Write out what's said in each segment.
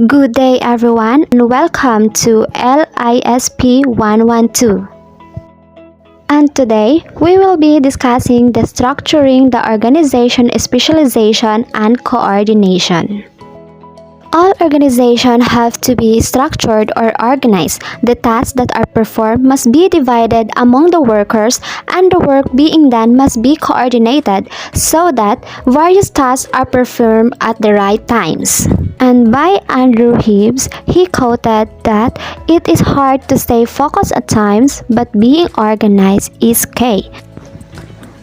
Good day everyone and welcome to LISP 112. And today we will be discussing the structuring the organization, specialization and coordination. All organizations have to be structured or organized. The tasks that are performed must be divided among the workers and the work being done must be coordinated so that various tasks are performed at the right times. And by Andrew Hibbs, he quoted that it is hard to stay focused at times, but being organized is key.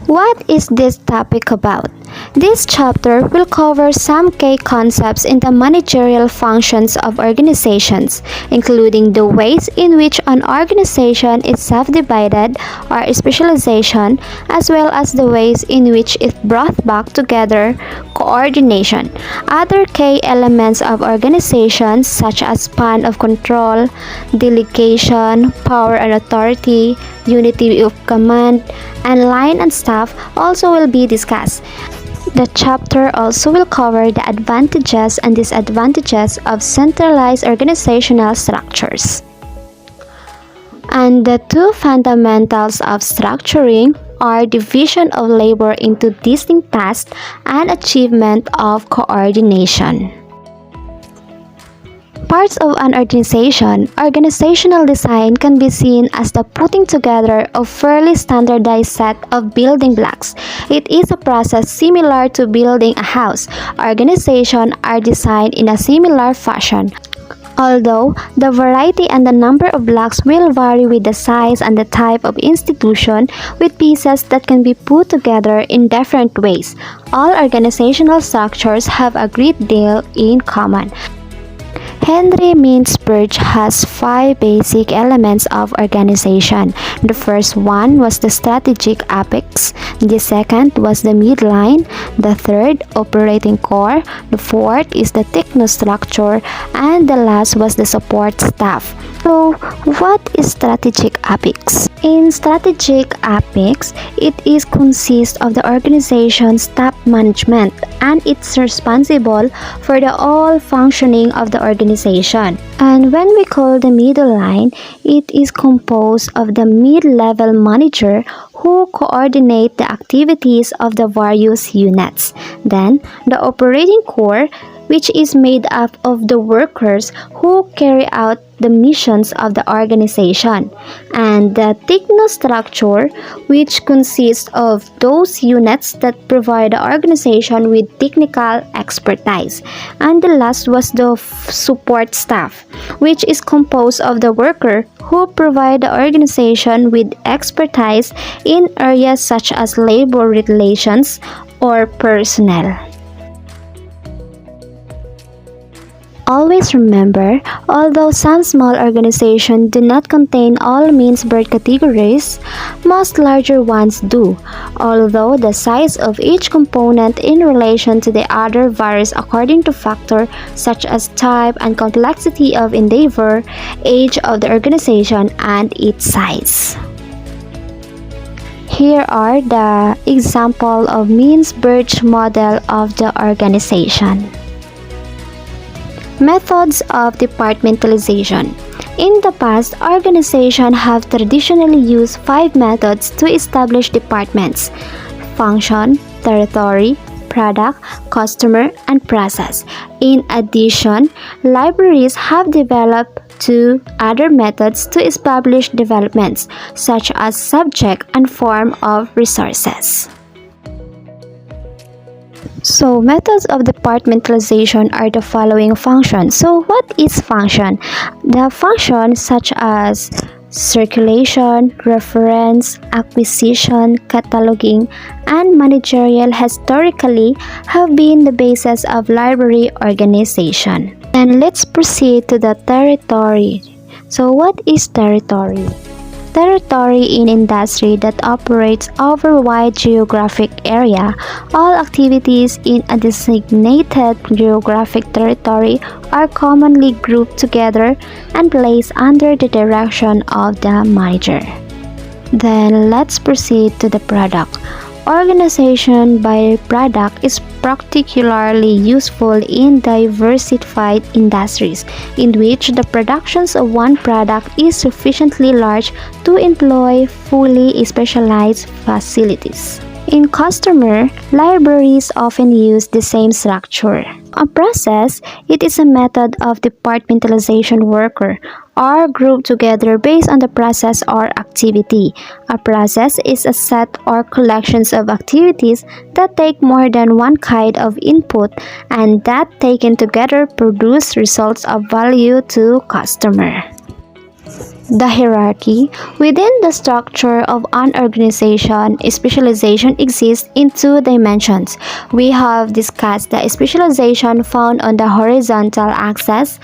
What is this topic about? This chapter will cover some key concepts in the managerial functions of organizations, including the ways in which an organization is subdivided or specialization, as well as the ways in which it brought back together coordination. Other key elements of organizations such as span of control, delegation, power and authority, unity of command, and line and staff also will be discussed. The chapter also will cover the advantages and disadvantages of centralized organizational structures. And the two fundamentals of structuring are division of labor into distinct tasks and achievement of coordination. Parts of an organization, organizational design can be seen as the putting together of fairly standardized set of building blocks. It is a process similar to building a house. Organizations are designed in a similar fashion, although the variety and the number of blocks will vary with the size and the type of institution, with pieces that can be put together in different ways. All organizational structures have a great deal in common. Henry Mintzberg has 5 basic elements of organization. The first one was the strategic apex, the second was the midline, the third, operating core, the fourth is the technostructure, and the last was the support staff. So, what is strategic apex? In strategic apex, it consists of the organization's top management and it's responsible for the all functioning of the organization. And when we call the middle line, it is composed of the mid-level manager who coordinate the activities of the various units. Then, the operating core, which is made up of the workers who carry out the missions of the organization, and the technostructure, which consists of those units that provide the organization with technical expertise. And the last was the support staff, which is composed of the worker who provide the organization with expertise in areas such as labor relations or personnel. Always remember, although some small organizations do not contain all Mintzberg categories, most larger ones do, although the size of each component in relation to the other varies according to factors such as type and complexity of endeavor, age of the organization, and its size. Here are the example of Mintzberg model of the organization. Methods of departmentalization. In the past, organizations have traditionally used 5 methods to establish departments: function, territory, product, customer, and process. In addition, libraries have developed 2 other methods to establish developments, such as subject and form of resources. So, methods of departmentalization are the following functions. So, what is function? The functions such as circulation, reference, acquisition, cataloging, and managerial historically have been the basis of library organization. And let's proceed to the territory. So, what is territory? Territory in industry that operates over a wide geographic area. All activities in a designated geographic territory are commonly grouped together and placed under the direction of the manager. Then let's proceed to the product. Organization by product is particularly useful in diversified industries in which the productions of one product is sufficiently large to employ fully specialized facilities. In customer, libraries often use the same structure. A process, it is a method of departmentalization worker are grouped together based on the process or activity. A process is a set or collections of activities that take more than one kind of input and that taken together produce results of value to customer. The hierarchy within the structure of an organization, specialization exists in two dimensions. We have discussed the specialization found on the horizontal axis,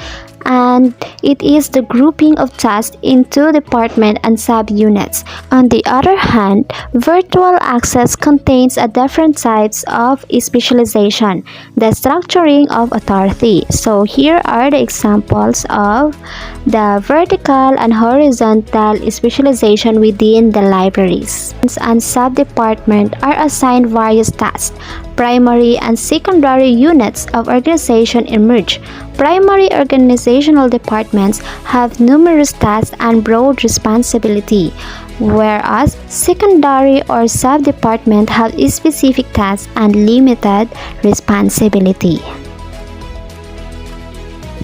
and it is the grouping of tasks into departments and subunits. On the other hand, vertical axis contains a different types of specialization, the structuring of authority. So here are the examples of the vertical and horizontal specialization within the libraries. And sub-departments are assigned various tasks. Primary and secondary units of organization emerge. Primary organizational departments have numerous tasks and broad responsibility, whereas secondary or sub-departments have specific tasks and limited responsibility.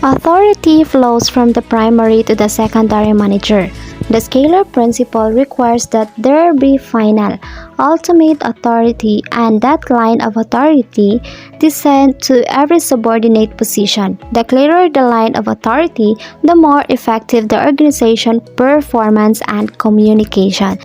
Authority flows from the primary to the secondary manager. The scalar principle requires that there be final, ultimate authority and that line of authority descend to every subordinate position. The clearer the line of authority, the more effective the organization, performance, and communication.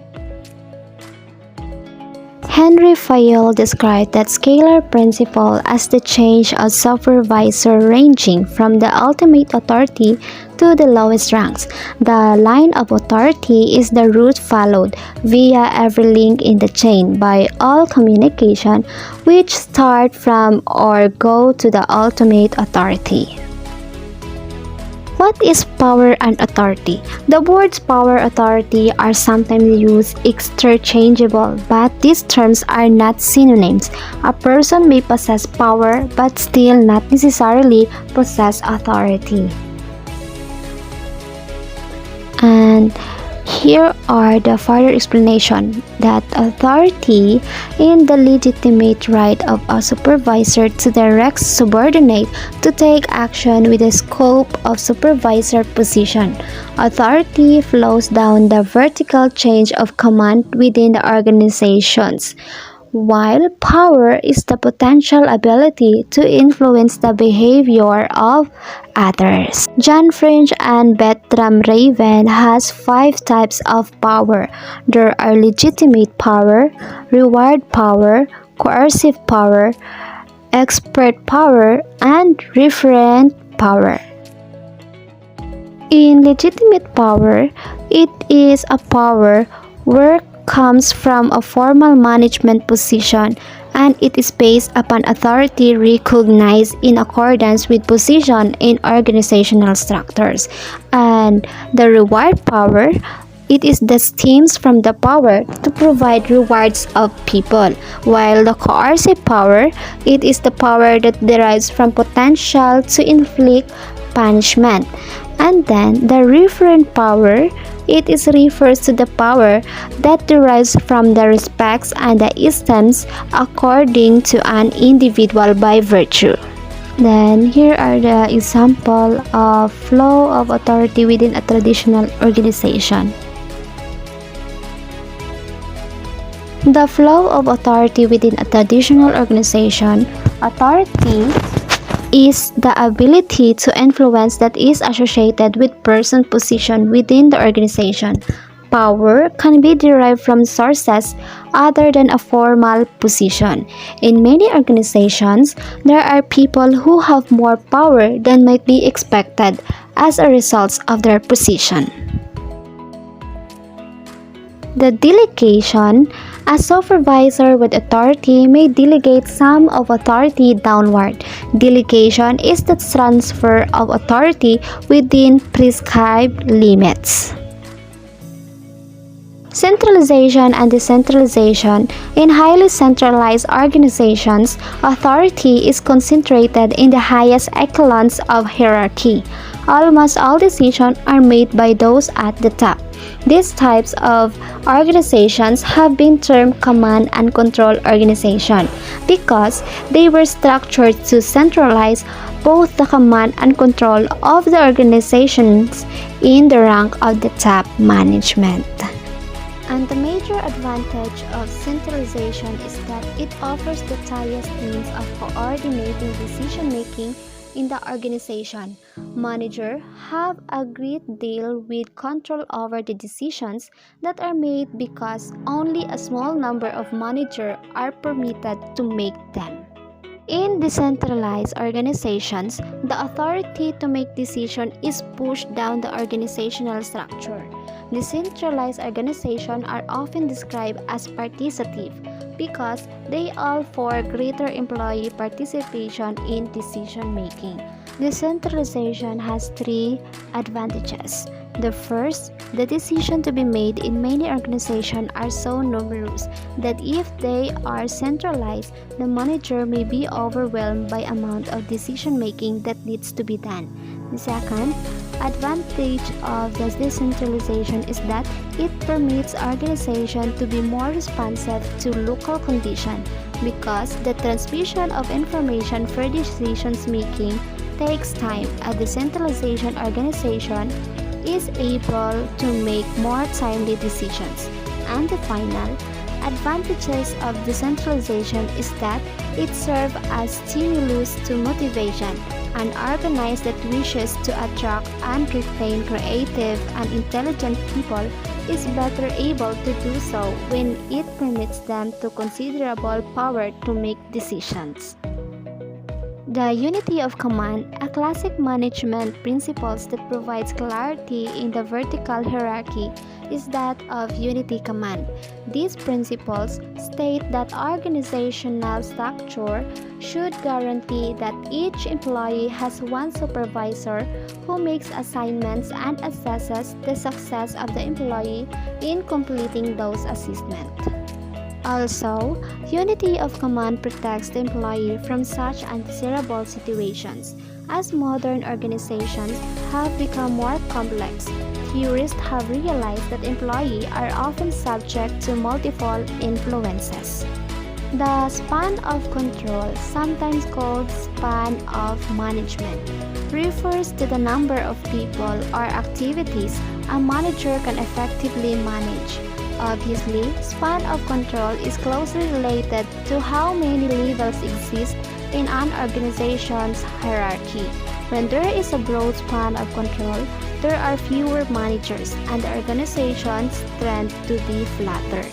Henry Fayol described that scalar principle as the change of supervisor ranging from the ultimate authority to the lowest ranks. The line of authority is the route followed via every link in the chain by all communication which start from or go to the ultimate authority. What is power and authority? The words power and authority are sometimes used interchangeable, but these terms are not synonyms. A person may possess power but still not necessarily possess authority. And here are the further explanation that authority in the legitimate right of a supervisor to direct subordinate to take action with the scope of supervisor position. Authority flows down the vertical chain of command within the organizations, while power is the potential ability to influence the behavior of others. John French and Bertram Raven has 5 types of power. There are legitimate power, reward power, coercive power, expert power, and referent power. In legitimate power, it is a power where comes from a formal management position and it is based upon authority recognized in accordance with position in organizational structures. And the reward power, it is the stems from the power to provide rewards of people, while the coercive power, it is the power that derives from potential to inflict punishment. And then the referent power, it is refers to the power that derives from the respects and the esteems according to an individual by virtue. Then here are the example of flow of authority within a traditional organization. The flow of authority within a traditional organization, authority is the ability to influence that is associated with person position within the organization. Power can be derived from sources other than a formal position. In many organizations, there are people who have more power than might be expected as a result of their position. The delegation, a supervisor with authority may delegate some of authority downward. Delegation is the transfer of authority within prescribed limits. Centralization and decentralization. In highly centralized organizations, authority is concentrated in the highest echelons of hierarchy. Almost all decisions are made by those at the top. These types of organizations have been termed command and control organization because they were structured to centralize both the command and control of the organizations in the rank of the top management. And the major advantage of centralization is that it offers the highest means of coordinating decision making in the organization. Managers have a great deal with control over the decisions that are made because only a small number of managers are permitted to make them. In decentralized organizations, the authority to make decisions is pushed down the organizational structure. Decentralized organizations are often described as participative because they allow for greater employee participation in decision making. Decentralization has three advantages. The first, the decisions to be made in many organizations are so numerous that if they are centralized, the manager may be overwhelmed by amount of decision making that needs to be done. The second advantage of the decentralization is that it permits organizations to be more responsive to local conditions because the transmission of information for decision making takes time. A decentralization organization is able to make more timely decisions. And the final advantages of decentralization is that it serves as stimulus to motivation. An organization that wishes to attract and retain creative and intelligent people is better able to do so when it permits them to considerable power to make decisions. The unity of command, a classic management principle that provides clarity in the vertical hierarchy, is that of unity command. These principles state that organizational structure should guarantee that each employee has one supervisor who makes assignments and assesses the success of the employee in completing those assessments. Also, unity of command protects the employee from such undesirable situations. As modern organizations have become more complex, theorists have realized that employees are often subject to multiple influences. The span of control, sometimes called span of management, refers to the number of people or activities a manager can effectively manage. Obviously, span of control is closely related to how many levels exist in an organization's hierarchy. When there is a broad span of control, there are fewer managers and the organizations tend to be flatter.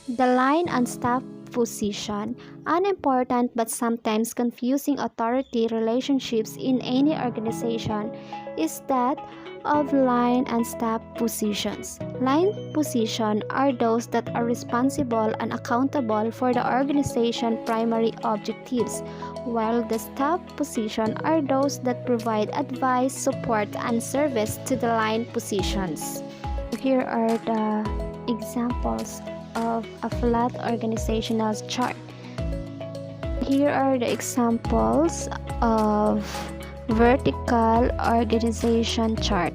The line and staff position, unimportant but sometimes confusing authority relationships in any organization, is that of line and staff positions. Line positions are those that are responsible and accountable for the organization's primary objectives, while the staff positions are those that provide advice, support, and service to the line positions. Here are the examples of a flat organizational chart. Here are the examples of vertical organization chart.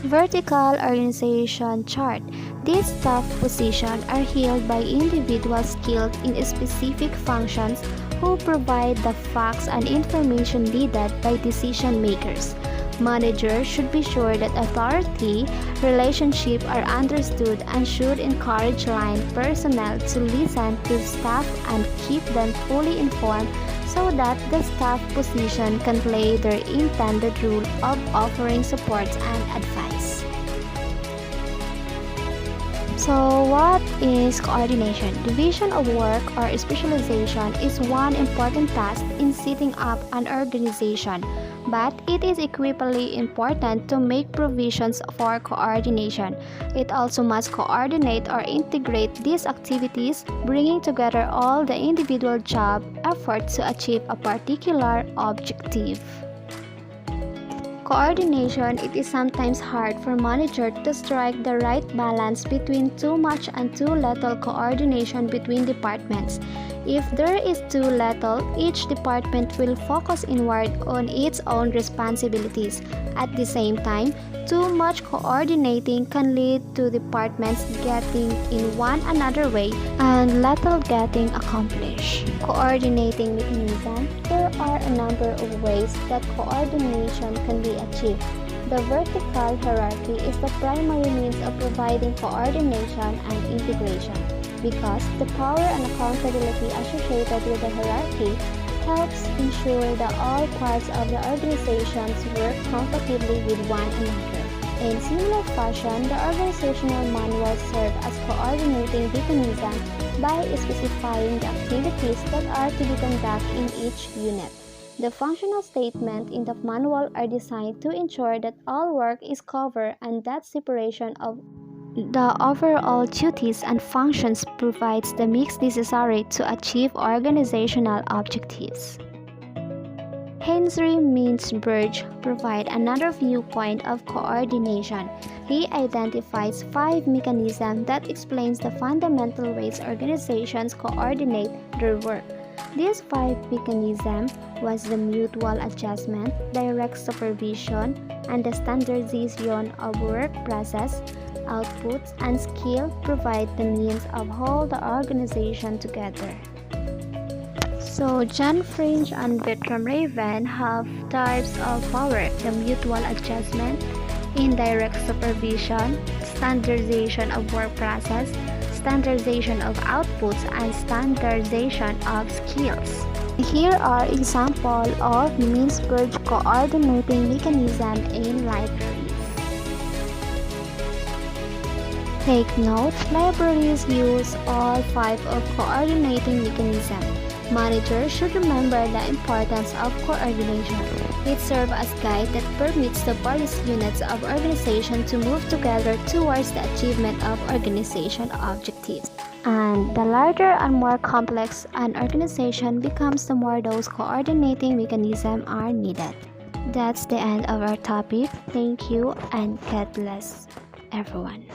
Vertical organization chart. These staff positions are held by individuals skilled in specific functions who provide the facts and information needed by decision makers. Managers should be sure that authority relationships are understood and should encourage line personnel to listen to staff and keep them fully informed so that the staff position can play their intended role of offering support and advice. So what is coordination? Division of work or specialization is one important task in setting up an organization, but it is equally important to make provisions for coordination. It also must coordinate or integrate these activities, bringing together all the individual job efforts to achieve a particular objective. Coordination. It is sometimes hard for managers to strike the right balance between too much and too little coordination between departments. If there is too little, each department will focus inward on its own responsibilities. At the same time, too much coordinating can lead to departments getting in one another way and little getting accomplished. Coordinating mechanism. There are a number of ways that coordination can be achieved. The vertical hierarchy is the primary means of providing coordination and integration because the power and accountability associated with the hierarchy helps ensure that all parts of the organizations work compatibly with one another. In similar fashion, the organizational manual serves as coordinating mechanism by specifying the activities that are to be conducted in each unit. The functional statements in the manual are designed to ensure that all work is covered and that separation of the overall duties and functions provides the mix necessary to achieve organizational objectives. Henry Mintzberg provides another viewpoint of coordination. He identifies 5 mechanisms that explains the fundamental ways organizations coordinate their work. These 5 mechanisms was the mutual adjustment, direct supervision, and the standardization of work process, outputs, and skill provide the means of hold the organization together. So John French and Bertram Raven have types of power: the mutual adjustment, indirect supervision, standardization of work process, standardization of outputs, and standardization of skills. Here are examples of Mintzberg coordinating mechanism in libraries. Take note, libraries use all 5 of coordinating mechanisms. Managers should remember the importance of coordination. It serves as a guide that permits the various units of organization to move together towards the achievement of organization objectives. And the larger and more complex an organization becomes, the more those coordinating mechanisms are needed. That's the end of our topic. Thank you and God bless everyone.